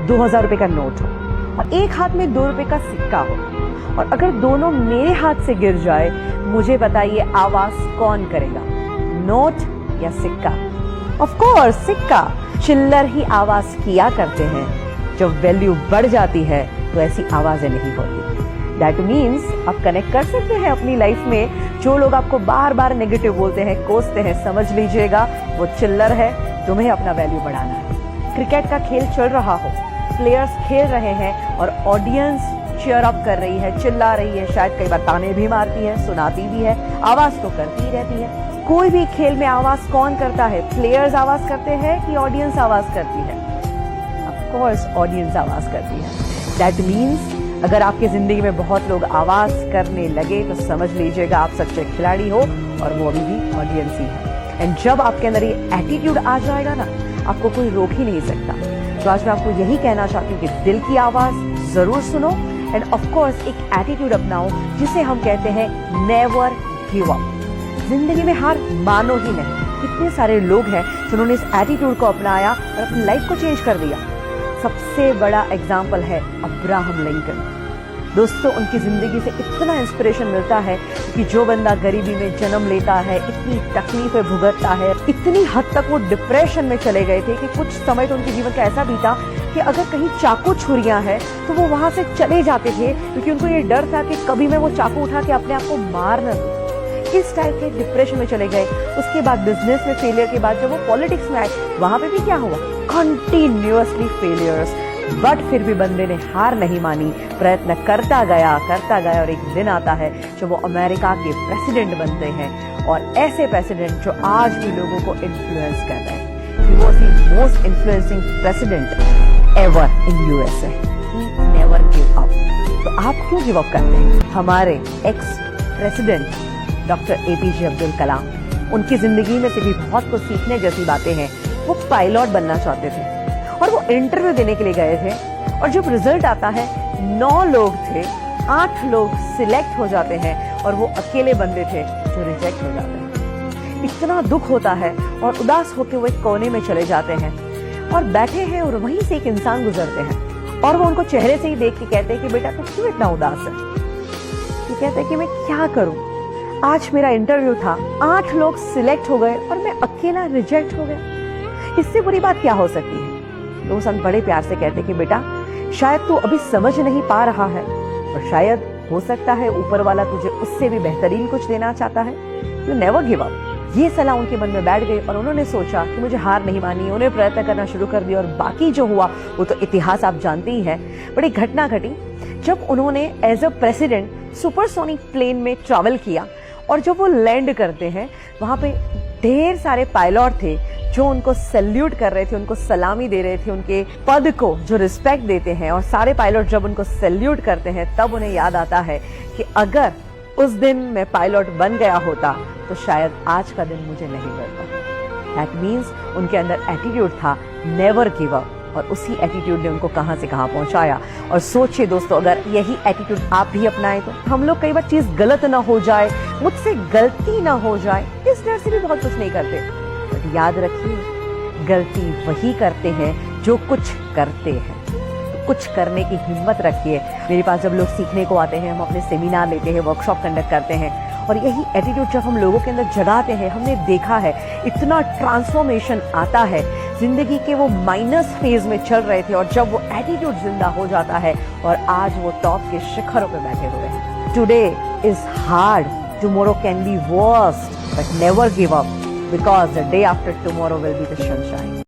2000 रुपए का नोट हो और एक हाथ में 2 रुपए का सिक्का हो, और अगर दोनों मेरे हाथ से गिर जाए, मुझे बताइए आवाज कौन करेगा, नोट या सिक्का? ऑफ कोर्स सिक्का। चिल्लर ही आवाज किया करते हैं। जब वैल्यू बढ़ जाती है तो ऐसी आवाजें नहीं होती। दैट मीन्स आप कनेक्ट कर सकते हैं अपनी लाइफ में। जो लोग आपको बार बार नेगेटिव बोलते हैं, कोसते हैं, समझ लीजिएगा वो चिल्लर है। तुम्हें अपना वैल्यू बढ़ाना है। क्रिकेट का खेल चल रहा हो, प्लेयर्स खेल रहे हैं और ऑडियंस चीयर अप कर रही है, चिल्ला रही है, शायद कई बार ताने भी मारती है, सुनाती भी है, आवाज तो करती ही रहती है। कोई भी खेल में आवाज कौन करता है? प्लेयर्स आवाज करते हैं कि ऑडियंस आवाज करती है? ऑफ कोर्स ऑडियंस आवाज करती है। दैट मीन्स अगर आपकी जिंदगी में बहुत लोग आवाज करने लगे तो समझ लीजिएगा आप सच्चे खिलाड़ी हो, और वो अभी भी ऑडियंस ही है। एंड जब आपके अंदर ये एटीट्यूड आ जाएगा ना, आपको कोई रोक ही नहीं सकता। तो आज मैं आपको यही कहना चाहती हूँ कि दिल की आवाज जरूर सुनो, एंड ऑफ कोर्स एक एटीट्यूड अपनाओ जिसे हम कहते हैं नेवर गिव अप। जिंदगी में हार मानो ही नहीं। कितने सारे लोग हैं जिन्होंने इस एटीट्यूड को अपनाया और अपनी लाइफ को चेंज कर दिया। सबसे बड़ा एग्जाम्पल है अब्राहम लिंकन। दोस्तों, उनकी जिंदगी से इतना इंस्पिरेशन मिलता है कि जो बंदा गरीबी में जन्म लेता है, इतनी तकलीफें भुगतता है, इतनी हद तक वो डिप्रेशन में चले गए थे कि कुछ समय तो उनके जीवन का ऐसा बीता कि अगर कहीं चाकू छुरियां हैं तो वो वहां से चले जाते थे, क्योंकि उनको ये डर था कि कभी मैं वो चाकू उठा के अपने आप को मार न दूं। इस टाइप के डिप्रेशन में चले गए। उसके बाद बिजनेस में फेलियर के बाद जब वो पॉलिटिक्स में आए, वहां पे भी क्या हुआ? Continuously failures. बट फिर भी बंदे ने हार नहीं मानी, प्रयत्न करता गया और एक दिन आता है जब वो अमेरिका के प्रेसिडेंट बनते हैं, और ऐसे प्रेसिडेंट जो आज भी लोगों को इन्फ्लुएंस कर रहे हैं। He was the most influencing president ever in USA. He never give up. तो आप क्यों गिव अप करते हैं? हमारे ex president doctor APJ Abdul Kalam, उनकी जिंदगी में से भी बहुत कुछ सीखने जैसी बातें हैं। वो पायलट बनना चाहते थे और वो इंटरव्यू देने के लिए गए थे, और जब रिजल्ट आता है 9 लोग थे, 8 लोग सिलेक्ट हो जाते हैं और वो अकेले बंदे थे जो रिजेक्ट हो जाते हैं। इतना दुख होता है और उदास होकर वो एक कोने में चले जाते हैं और बैठे हैं, और वहीं से एक इंसान गुजरते हैं और वो उनको चेहरे से ही देख के कहते हैं कि बेटा तू क्यों इतना उदास है? वो कहते हैं कि मैं क्या करूं, आज मेरा इंटरव्यू था, 8 लोग सिलेक्ट हो गए और मैं अकेला रिजेक्ट हो गया। इससे बुरी बात क्या हो सकती है? तो संत बड़े प्यार से कहते कि बेटा शायद तू अभी समझ नहीं पा रहा है, और शायद हो सकता है ऊपर वाला तुझे उससे भी बेहतरीन कुछ देना चाहता है। You never give up. ये सलाह उनके मन में बैठ गई और उन्होंने सोचा कि मुझे हार नहीं मानी। उन्हें प्रयत्न करना शुरू कर दिया, और बाकी जो हुआ वो तो इतिहास आप जानते ही हैं। बड़ी घटना घटी जब उन्होंने as a president supersonic plane में ट्रैवल किया, और जब वो लैंड करते हैं वहां पे ढेर सारे पायलट थे जो उनको सैल्यूट कर रहे थे, उनको सलामी दे रहे थे, उनके पद को जो रिस्पेक्ट देते हैं। और सारे पायलट जब उनको सैल्यूट करते हैं तब उन्हें याद आता है कि अगर उस दिन मैं पायलट बन गया होता तो शायद आज का दिन मुझे नहीं मिलता। दैट मीन्स उनके अंदर एटीट्यूड था नेवर गिव अप, और उसी एटीट्यूड ने उनको कहां से कहां पहुंचाया। और सोचिए दोस्तों, अगर यही एटीट्यूड आप भी अपनाएं तो हम लोग कई बार चीज गलत ना हो जाए, मुझसे गलती ना हो जाए, इस डर से भी बहुत कुछ नहीं करते। बट याद रखिए, गलती वही करते हैं जो कुछ करते हैं। तो कुछ करने की हिम्मत रखिए। मेरे पास जब लोग सीखने को आते हैं, हम अपने सेमिनार लेते हैं, वर्कशॉप कंडक्ट करते हैं, और यही एटीट्यूड जब हम लोगों के अंदर जगाते हैं, हमने देखा है इतना ट्रांसफॉर्मेशन आता है। जिंदगी के वो माइनस फेज में चल रहे थे, और जब वो एटीट्यूड जिंदा हो जाता है और आज वो टॉप के शिखरों पे बैठे हुए हैं। Today is hard, tomorrow can be worst, but never give up, because the day after tomorrow will be the sunshine.